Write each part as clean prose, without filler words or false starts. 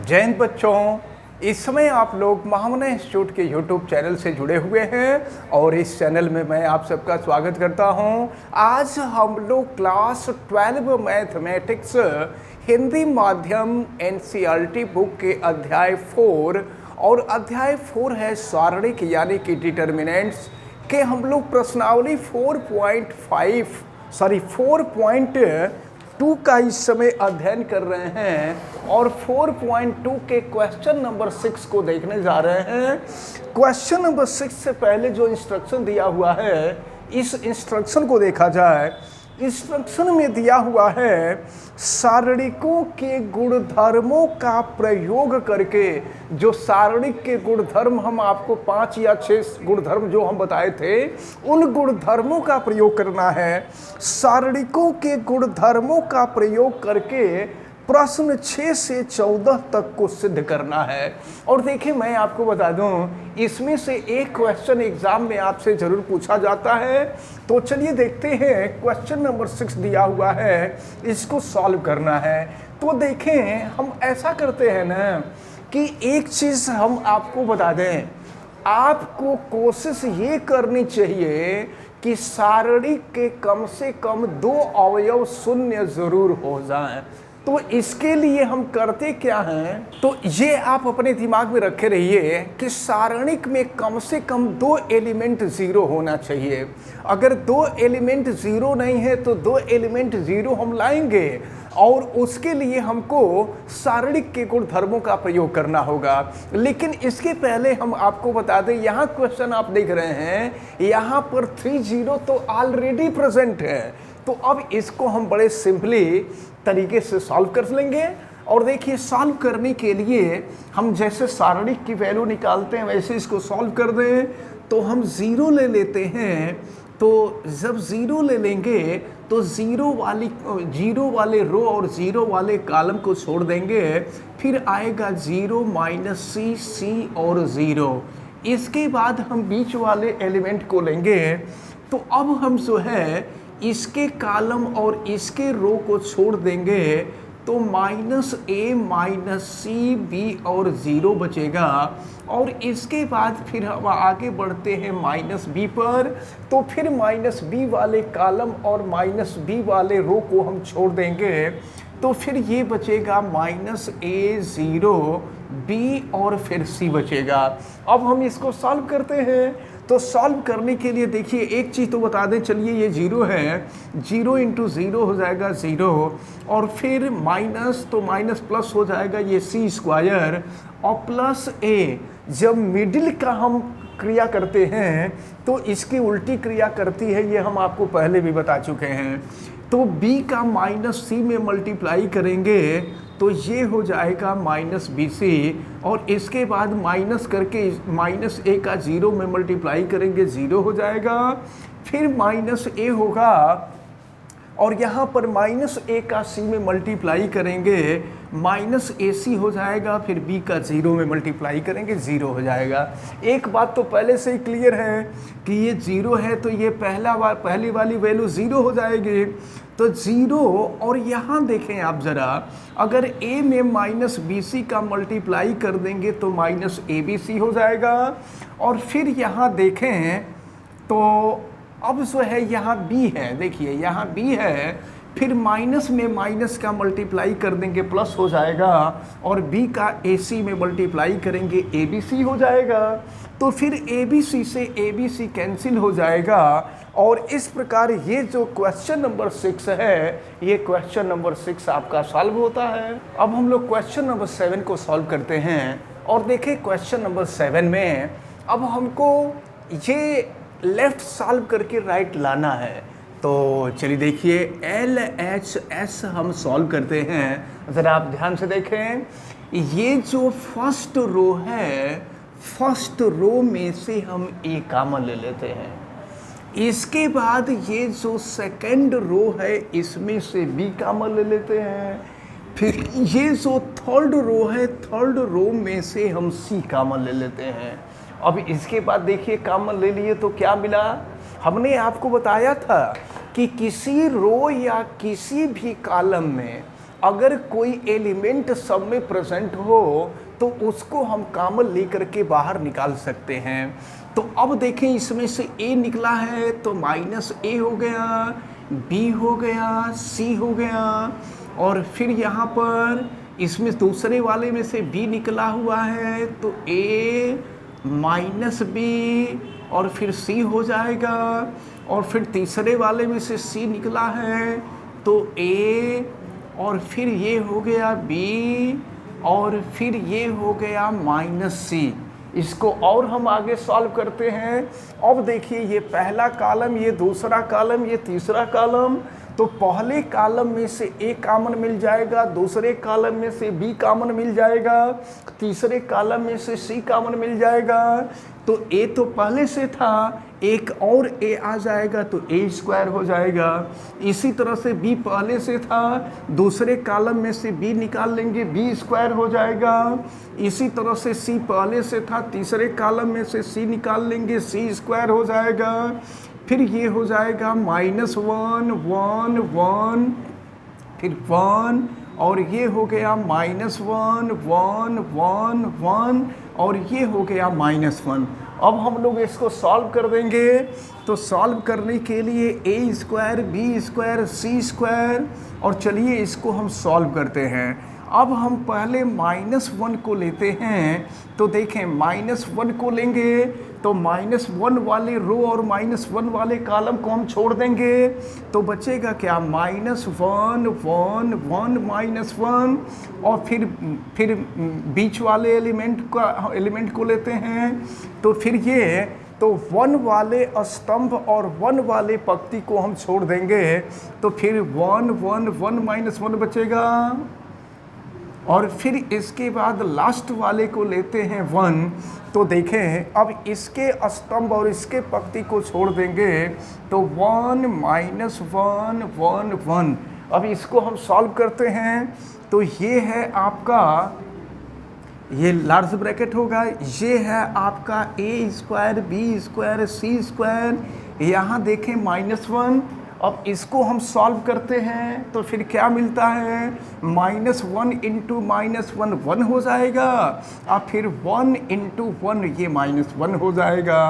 जय हिंद बच्चों। इस समय आप लोग महामना इंस्टीट्यूट के यूट्यूब चैनल से जुड़े हुए हैं और इस चैनल में मैं आप सबका स्वागत करता हूं। आज हम लोग क्लास 12 मैथमेटिक्स हिंदी माध्यम एनसीईआरटी बुक के अध्याय 4 और अध्याय 4 है सारणिक यानी कि डिटर्मिनेंट्स के हम लोग प्रश्नावली 4.2 का इस समय अध्ययन कर रहे हैं और 4.2 के क्वेश्चन नंबर 6 को देखने जा रहे हैं। क्वेश्चन नंबर 6 से पहले जो इंस्ट्रक्शन दिया हुआ है इस इंस्ट्रक्शन को देखा जाए। इंस्ट्रक्शन में दिया हुआ है सारणिकों के गुणधर्मों का प्रयोग करके, जो सारणिक के गुणधर्म हम आपको 5 या 6 गुणधर्म जो हम बताए थे उन गुणधर्मों का प्रयोग करना है। सारणिकों के गुणधर्मों का प्रयोग करके प्रश्न 6 से 14 तक को सिद्ध करना है। और देखिए मैं आपको बता दूं, इसमें से एक क्वेश्चन एग्जाम में आपसे जरूर पूछा जाता है। तो चलिए देखते हैं, क्वेश्चन नंबर 6 दिया हुआ है, इसको सॉल्व करना है। तो देखें, हम ऐसा करते हैं ना कि एक चीज़ हम आपको बता दें, आपको कोशिश ये करनी चाहिए कि सारणिक के कम से कम 2 अवयव शून्य जरूर हो जाएं। तो इसके लिए हम करते क्या हैं, तो ये आप अपने दिमाग में रखे रहिए कि सारणिक में कम से कम 2 एलिमेंट 0 होना चाहिए। अगर 2 एलिमेंट 0 नहीं है तो 2 एलिमेंट 0 हम लाएंगे और उसके लिए हमको सारणिक के गुणधर्मों का प्रयोग करना होगा। लेकिन इसके पहले हम आपको बता दें, यहाँ क्वेश्चन आप देख रहे हैं, यहाँ पर 3 0 तो ऑलरेडी प्रेजेंट है। तो अब इसको हम बड़े सिंपली तरीके से सॉल्व कर लेंगे। और देखिए, सॉल्व करने के लिए हम जैसे सारणिक की वैल्यू निकालते हैं वैसे इसको सॉल्व कर दें। तो हम 0 ले लेते हैं। तो जब 0 ले लेंगे तो 0 वाले रो और 0 वाले कॉलम को छोड़ देंगे। फिर आएगा 0 -c, c और 0। इसके बाद हम बीच वाले एलिमेंट को लेंगे। तो अब हम जो है इसके कॉलम और इसके रो को छोड़ देंगे। तो -a -c b और 0 बचेगा। और इसके बाद फिर हम आगे बढ़ते हैं -b पर। तो फिर -b वाले कॉलम और -b वाले रो को हम छोड़ देंगे। तो फिर ये बचेगा -a 0 b और फिर c बचेगा। अब हम इसको सॉल्व करते हैं। तो सॉल्व करने के लिए देखिए एक चीज़ तो बता दें, चलिए ये 0 है, 0 × 0 हो जाएगा 0 और फिर माइनस, तो माइनस प्लस हो जाएगा ये c² और प्लस a। जब मिडिल का हम क्रिया करते हैं तो इसकी उल्टी क्रिया करती है, ये हम आपको पहले भी बता चुके हैं। तो b का -c में मल्टीप्लाई करेंगे तो ये हो जाएगा -bc और इसके बाद माइनस करके -a का 0 में मल्टीप्लाई करेंगे 0 हो जाएगा। फिर -a होगा और यहाँ पर -a का c में मल्टीप्लाई करेंगे -ac हो जाएगा। फिर b का 0 में मल्टीप्लाई करेंगे 0 हो जाएगा। एक बात तो पहले से ही क्लियर है कि ये 0 है तो ये पहली वाली वैल्यू 0 हो जाएगी। तो 0 और यहाँ देखें आप ज़रा, अगर a में -bc का मल्टीप्लाई कर देंगे तो -abc हो जाएगा। और फिर यहाँ देखें तो अब जो है यहाँ b है, देखिए यहाँ b है, फिर माइनस में माइनस का मल्टीप्लाई कर देंगे प्लस हो जाएगा और b का ac में मल्टीप्लाई करेंगे abc हो जाएगा। तो फिर abc से abc कैंसिल हो जाएगा। और इस प्रकार ये जो क्वेश्चन नंबर 6 है, ये क्वेश्चन नंबर 6 आपका सॉल्व होता है। अब हम लोग क्वेश्चन नंबर 7 को सॉल्व करते हैं। और देखें क्वेश्चन नंबर 7 में अब हमको ये लेफ्ट सॉल्व करके राइट लाना है। तो चलिए देखिए, LHS हम सॉल्व करते हैं। ज़रा आप ध्यान से देखें, ये जो फर्स्ट रो है, फर्स्ट रो में से हम a कॉमन ले लेते हैं। इसके बाद ये जो सेकंड रो है इसमें से b कॉमन ले लेते हैं। फिर ये जो थर्ड रो है, थर्ड रो में से हम c कॉमन ले लेते हैं। अब इसके बाद देखिए कॉमन ले लिए तो क्या मिला, हमने आपको बताया था कि किसी रो या किसी भी कॉलम में अगर कोई एलिमेंट सब में प्रेजेंट हो तो उसको हम कॉमन लेकर के बाहर निकाल सकते हैं। तो अब देखें इसमें से a निकला है तो माइनस a हो गया, b हो गया, c हो गया, और फिर यहाँ पर इसमें दूसरे वाले में से b निकला हुआ है तो a माइनस b और फिर c हो जाएगा, और फिर तीसरे वाले में से c निकला है तो a और फिर ये हो गया b और फिर ये हो गया माइनस c। इसको और हम आगे सॉल्व करते हैं। अब देखिए ये पहला कॉलम, ये दूसरा कॉलम, ये तीसरा कॉलम, तो पहले कॉलम में से a कॉमन मिल जाएगा, दूसरे कॉलम में से b कॉमन मिल जाएगा, तीसरे कॉलम में से c कॉमन मिल जाएगा। तो a तो पहले से था, एक और a आ जाएगा तो a स्क्वायर हो जाएगा। इसी तरह से b पहले से था, दूसरे कॉलम में से b निकाल लेंगे, b स्क्वायर हो जाएगा। इसी तरह से c पहले से था, तीसरे कॉलम में से c निकाल लेंगे, c स्क्वायर हो जाएगा। फिर ये हो जाएगा माइनस 1 1 1, फिर 1, और ये हो गया माइनस 1 1 1 1, और ये हो गया माइनस 1। अब हम लोग इसको सॉल्व कर देंगे। तो सॉल्व करने के लिए a square, b square, c square, और चलिए इसको हम सॉल्व करते हैं। अब हम पहले -1 को लेते हैं। तो देखें -1 को लेंगे तो -1 वाले रो और -1 वाले कॉलम को हम छोड़ देंगे, तो बचेगा क्या, -1 1 1 -1, और फिर बीच वाले एलिमेंट को लेते हैं। तो फिर ये तो 1 वाले स्तंभ और 1 वाले पंक्ति को हम छोड़ देंगे, तो फिर 1 1 1 -1 बचेगा, और फिर इसके बाद लास्ट वाले को लेते हैं 1। तो देखें अब इसके स्तंभ और इसके पंक्ति को छोड़ देंगे तो 1 -1 1 1। अब इसको हम सॉल्व करते हैं। तो ये है आपका, ये लार्ज ब्रैकेट होगा, ये है आपका a square, b square, c square, यहाँ देखें -1। अब इसको हम सॉल्व करते हैं तो फिर क्या मिलता है, -1 × -1 1 हो जाएगा, और फिर 1 × 1 ये -1 हो जाएगा।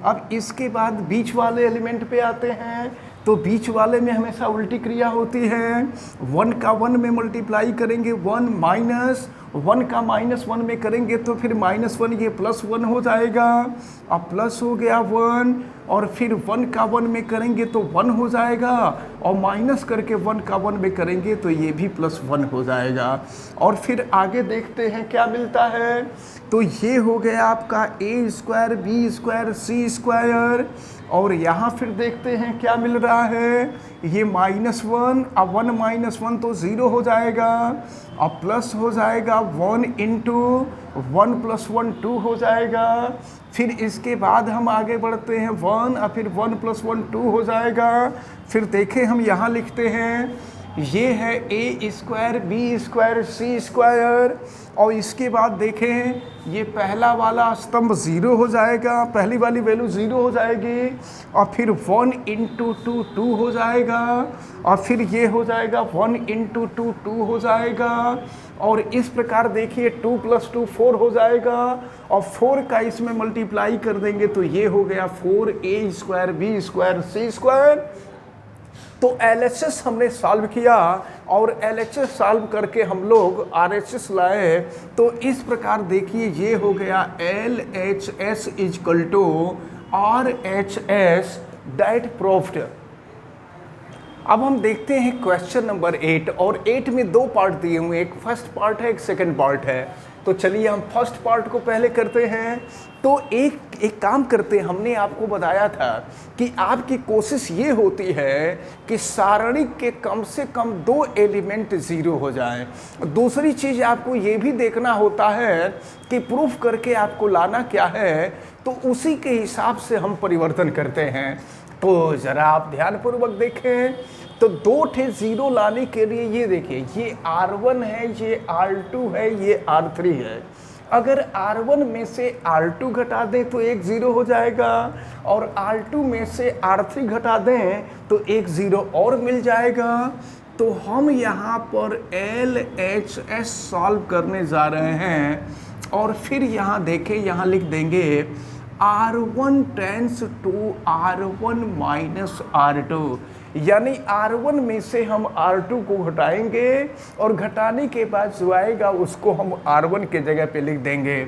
अब इसके बाद बीच वाले एलिमेंट पे आते हैं। तो बीच वाले में हमेशा उल्टी क्रिया होती है, 1 का 1 में मल्टीप्लाई करेंगे 1, माइनस 1 का -1 में करेंगे तो फिर -1 ये +1 हो जाएगा, अब प्लस हो गया 1, और फिर 1 का 1 में करेंगे तो 1 हो जाएगा, और माइनस करके 1 का 1 में करेंगे तो ये भी +1 हो जाएगा। और फिर आगे देखते हैं क्या मिलता है। तो ये हो गया आपका a square, b square, c square, और यहाँ फिर देखते हैं क्या मिल रहा है, ये -1, अब 1 -1 तो 0 हो जाएगा, अब प्लस हो जाएगा 1 × 1 + 1 2 हो जाएगा। फिर इसके बाद हम आगे बढ़ते हैं 1, और फिर 1 + 1 2 हो जाएगा। फिर देखें हम यहाँ लिखते हैं, ये है a square, b square, c square, और इसके बाद देखें ये पहला वाला स्तंभ 0 हो जाएगा, पहली वाली वैल्यू 0 हो जाएगी, और फिर 1 × 2 2 हो जाएगा, और फिर ये हो जाएगा 1 × 2 2 हो जाएगा, और इस प्रकार देखिए 2 + 2 4 हो जाएगा, और 4 का इसमें मल्टीप्लाई कर देंगे तो ये हो गया 4a square, b square, c square. तो LHS हमने सॉल्व किया, और LHS सॉल्व करके हम लोग RHS लाए। तो इस प्रकार देखिए ये हो गया LHS = RHS दैट प्रूव्ड। अब हम देखते हैं क्वेश्चन नंबर 8, और 8 में 2 पार्ट दिए हुए, एक फर्स्ट पार्ट है, एक सेकंड पार्ट है। तो चलिए हम फर्स्ट पार्ट को पहले करते हैं। तो एक काम करते हैं, हमने आपको बताया था कि आपकी कोशिश ये होती है कि सारणी के कम से कम 2 एलिमेंट 0 हो जाएं। दूसरी चीज़ आपको ये भी देखना होता है कि प्रूफ करके आपको लाना क्या है, तो उसी के हिसाब से हम परिवर्तन करते हैं। तो ज़रा आप ध्यानपूर्वक देखें। तो 2 ठे 0 लाने के लिए ये देखिए, ये R1 है, ये R2 है, ये R3 है। अगर R1 में से R2 घटा दें तो 1 0 हो जाएगा, और R2 में से R3 घटा दें तो 1 0 और मिल जाएगा। तो हम यहाँ पर LHS सॉल्व करने जा रहे हैं और फिर यहाँ देखें, यहाँ लिख देंगे R1 tense to R1 minus R2, यानी R1 में से हम R2 को घटाएंगे और घटाने के बाद जो आएगा उसको हम R1 के जगह पे लिख देंगे।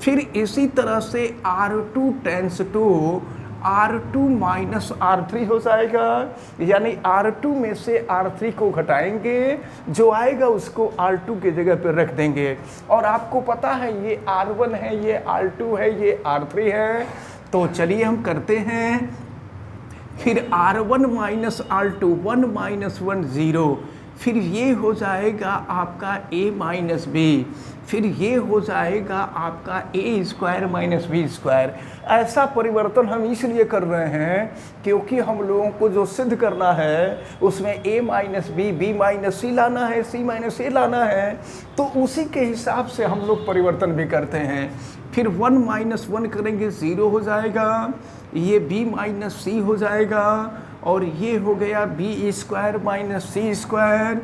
फिर इसी तरह से R2 tense to R2 minus R3 हो जाएगा, यानी R2 में से R3 को घटाएंगे, जो आएगा उसको R2 के जगह पर रख देंगे। और आपको पता है ये R1 है, ये R2 है, ये R3 है। तो चलिए हम करते हैं। फिर R1 माइनस R2, 1 माइनस 1 0, फिर ये हो जाएगा आपका A माइनस बी, फिर ये हो जाएगा आपका ए स्क्वायर माइनस बी स्क्वायर। ऐसा परिवर्तन हम इसलिए कर रहे हैं क्योंकि हम लोगों को जो सिद्ध करना है उसमें a माइनस बी माइनस सी लाना है, c माइनस ए लाना है, तो उसी के हिसाब से हम लोग परिवर्तन भी करते हैं। फिर 1 माइनस 1 करेंगे 0 हो जाएगा, ये b माइनस सी हो जाएगा, और ये हो गया बी स्क्वायर माइनस सी स्क्वायर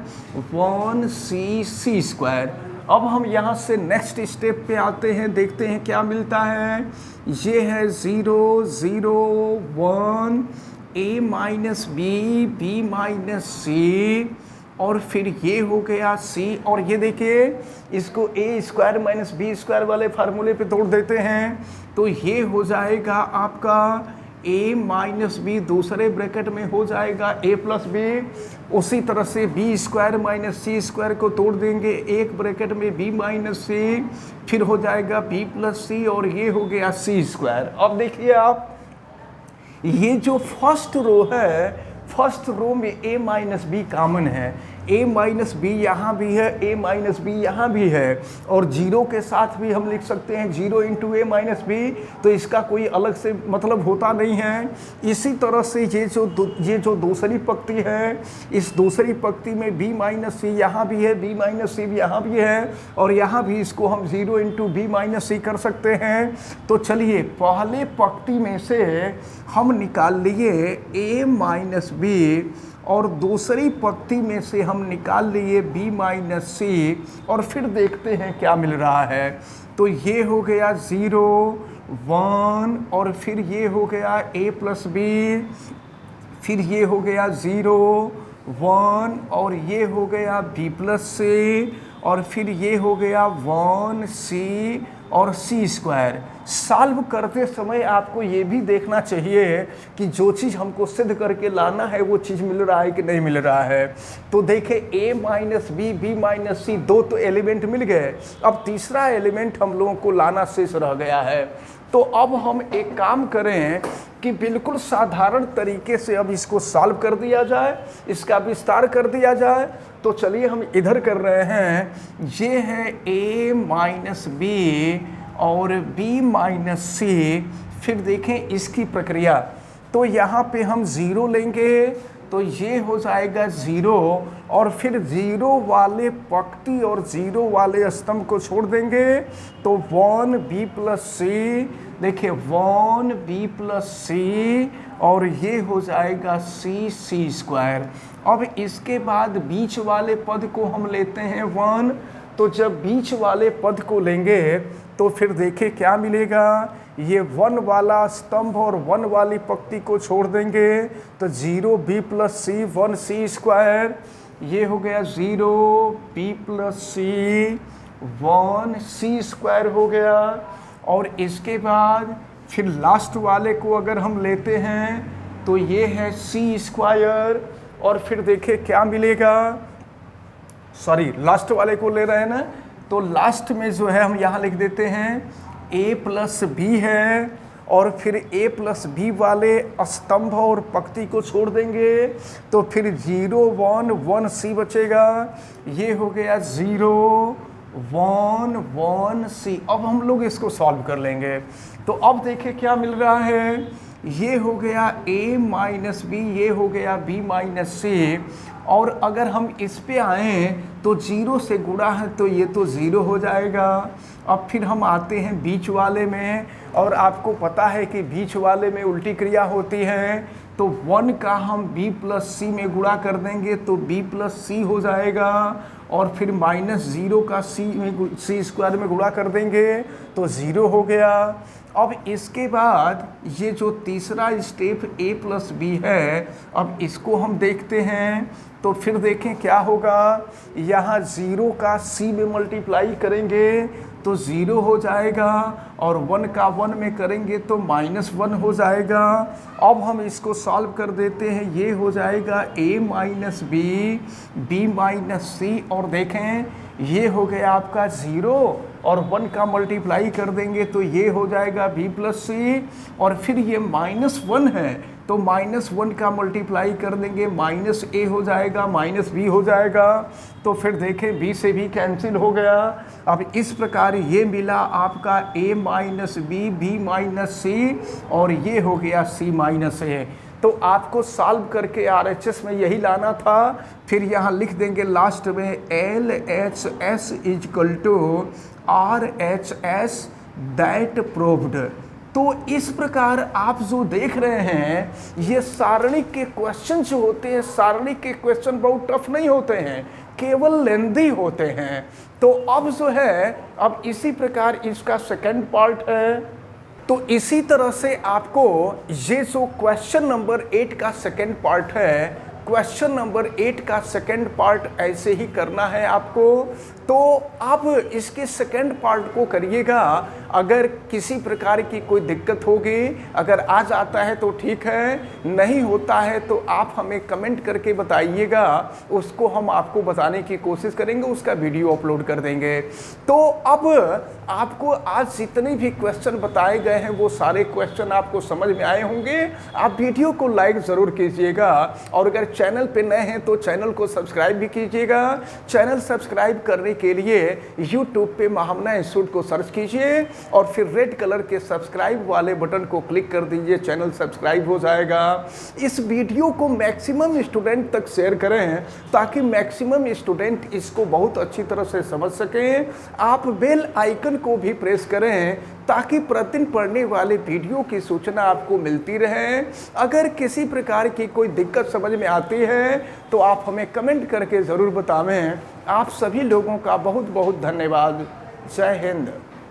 1c स्क्वायर। अब हम यहाँ से नेक्स्ट स्टेप पे आते हैं, देखते हैं क्या मिलता है। ये है 0 0 1 a minus B minus C, और फिर ये हो गया c, और ये देखिए इसको a square minus B square वाले फार्मूले पे तोड़ देते हैं, तो ये हो जाएगा आपका a माइनस बी, दूसरे ब्रैकेट में हो जाएगा a प्लस बी। उसी तरह से b स्क्वायर माइनस सी स्क्वायर को तोड़ देंगे एक ब्रैकेट में b माइनस सी, फिर हो जाएगा b प्लस सी, और ये हो गया c स्क्वायर। अब देखिए आप, ये जो फर्स्ट रो है, फर्स्ट रो में a माइनस बी कॉमन है, a माइनस बी यहाँ भी है, a माइनस बी यहाँ भी है, और जीरो के साथ भी हम लिख सकते हैं 0 इंटू ए माइनस बी, तो इसका कोई अलग से मतलब होता नहीं है। इसी तरह से ये जो दूसरी पंक्ति है, इस दूसरी पंक्ति में b माइनस सी यहाँ भी है, b माइनस सी यहाँ भी है, और यहाँ भी इसको हम 0 इंटू बी माइनस सी कर सकते हैं। तो चलिए पहले पंक्ति में से हम निकाल लिए a माइनस बी, और दूसरी पंक्ति में से हम निकाल लिए b माइनस सी, और फिर देखते हैं क्या मिल रहा है। तो ये हो गया 0 1, और फिर ये हो गया a प्लस बी, फिर ये हो गया 0 1, और ये हो गया b प्लस सी, और फिर ये हो गया 1c और c स्क्वायर। सॉल्व करते समय आपको ये भी देखना चाहिए कि जो चीज़ हमको सिद्ध करके लाना है वो चीज़ मिल रहा है कि नहीं मिल रहा है। तो देखें a माइनस बी माइनस सी, दो तो एलिमेंट मिल गए, अब तीसरा एलिमेंट हम लोगों को लाना शेष रह गया है। तो अब हम एक काम करें कि बिल्कुल साधारण तरीके से अब इसको सॉल्व कर दिया जाए, इसका विस्तार कर दिया जाए। तो चलिए हम इधर कर रहे हैं, ये है a माइनस बी और b माइनस सी। फिर देखें इसकी प्रक्रिया, तो यहाँ पे हम 0 लेंगे, तो ये हो जाएगा 0, और फिर 0 वाले पंक्ति और 0 वाले स्तंभ को छोड़ देंगे, तो 1b प्लस सी, देखिए 1b प्लस सी, और ये हो जाएगा c स्क्वायर। अब इसके बाद बीच वाले पद को हम लेते हैं 1, तो जब बीच वाले पद को लेंगे तो फिर देखिए क्या मिलेगा। ये 1 वाला स्तंभ और 1 वाली पंक्ति को छोड़ देंगे, तो 0b प्लस सी 1c स्क्वायर, ये हो गया 0b प्लस सी 1c स्क्वायर हो गया। और इसके बाद फिर लास्ट वाले को अगर हम लेते हैं तो ये है c स्क्वायर, और फिर देखिए क्या मिलेगा, सॉरी लास्ट वाले को ले रहे हैं ना, तो लास्ट में जो है हम यहाँ लिख देते हैं a प्लस बी है, और फिर a प्लस बी वाले स्तंभ और पंक्ति को छोड़ देंगे, तो फिर 0 1 1c बचेगा, ये हो गया 0 1 1c। अब हम लोग इसको सॉल्व कर लेंगे, तो अब देखिए क्या मिल रहा है, ये हो गया a माइनस बी, ये हो गया b माइनस सी, और अगर हम इस पे आएँ तो 0 से गुणा है तो ये तो 0 हो जाएगा। अब फिर हम आते हैं बीच वाले में, और आपको पता है कि बीच वाले में उल्टी क्रिया होती है, तो 1 का हम b प्लस सी में गुणा कर देंगे तो b प्लस सी हो जाएगा, और फिर -0 का सी स्क्वायर में गुणा कर देंगे तो 0 हो गया। अब इसके बाद ये जो तीसरा स्टेप a प्लस बी है, अब इसको हम देखते हैं। तो फिर देखें क्या होगा, यहाँ 0 का c में मल्टीप्लाई करेंगे तो 0 हो जाएगा, और 1 का 1 में करेंगे तो -1 हो जाएगा। अब हम इसको सॉल्व कर देते हैं, ये हो जाएगा a minus B, b minus C, और देखें ये हो गया आपका 0, और 1 का मल्टीप्लाई कर देंगे तो ये हो जाएगा b प्लस सी, और फिर ये -1 है तो -1 का मल्टीप्लाई कर देंगे -a हो जाएगा, -b हो जाएगा। तो फिर देखें b से भी कैंसिल हो गया। अब इस प्रकार ये मिला आपका a minus B, b minus C, और ये हो गया c माइनस ए। तो आपको सॉल्व करके RHS में यही लाना था। फिर यहाँ लिख देंगे लास्ट में LHS is equal to RHS that proved. तो इस प्रकार आप जो देख रहे हैं, ये सारणिक के क्वेश्चन जो होते हैं, सारणिक के क्वेश्चन बहुत टफ नहीं होते हैं, केवल लेंदी होते हैं। तो अब जो है, अब इसी प्रकार इसका सेकंड पार्ट है। तो इसी तरह से आपको ये जो क्वेश्चन नंबर 8 का सेकंड पार्ट है, क्वेश्चन नंबर 8 का सेकंड पार्ट ऐसे ही करना है आपको। तो आप इसके सेकंड पार्ट को करिएगा। अगर किसी प्रकार की कोई दिक्कत होगी, अगर आ जाता है तो ठीक है, नहीं होता है तो आप हमें कमेंट करके बताइएगा, उसको हम आपको बताने की कोशिश करेंगे, उसका वीडियो अपलोड कर देंगे। तो अब आपको आज जितने भी क्वेश्चन बताए गए हैं वो सारे क्वेश्चन आपको समझ में आए होंगे। आप वीडियो को लाइक ज़रूर कीजिएगा, और अगर चैनल पे नए हैं तो चैनल को सब्सक्राइब भी कीजिएगा। चैनल सब्सक्राइब करने के लिए यूट्यूब पे महामना इंस्टीट्यूट को सर्च कीजिए, और फिर रेड कलर के सब्सक्राइब वाले बटन को क्लिक कर दीजिए, चैनल सब्सक्राइब हो जाएगा। इस वीडियो को मैक्सिमम स्टूडेंट तक शेयर करें ताकि मैक्सिमम स्टूडेंट इसको बहुत अच्छी तरह से समझ सकें। आप बेल आइकन को भी प्रेस करें ताकि प्रतिदिन पढ़ने वाले वीडियो की सूचना आपको मिलती रहे। अगर किसी प्रकार की कोई दिक्कत समझ में आती है तो आप हमें कमेंट करके ज़रूर बतावें। आप सभी लोगों का बहुत बहुत धन्यवाद। जय हिंद।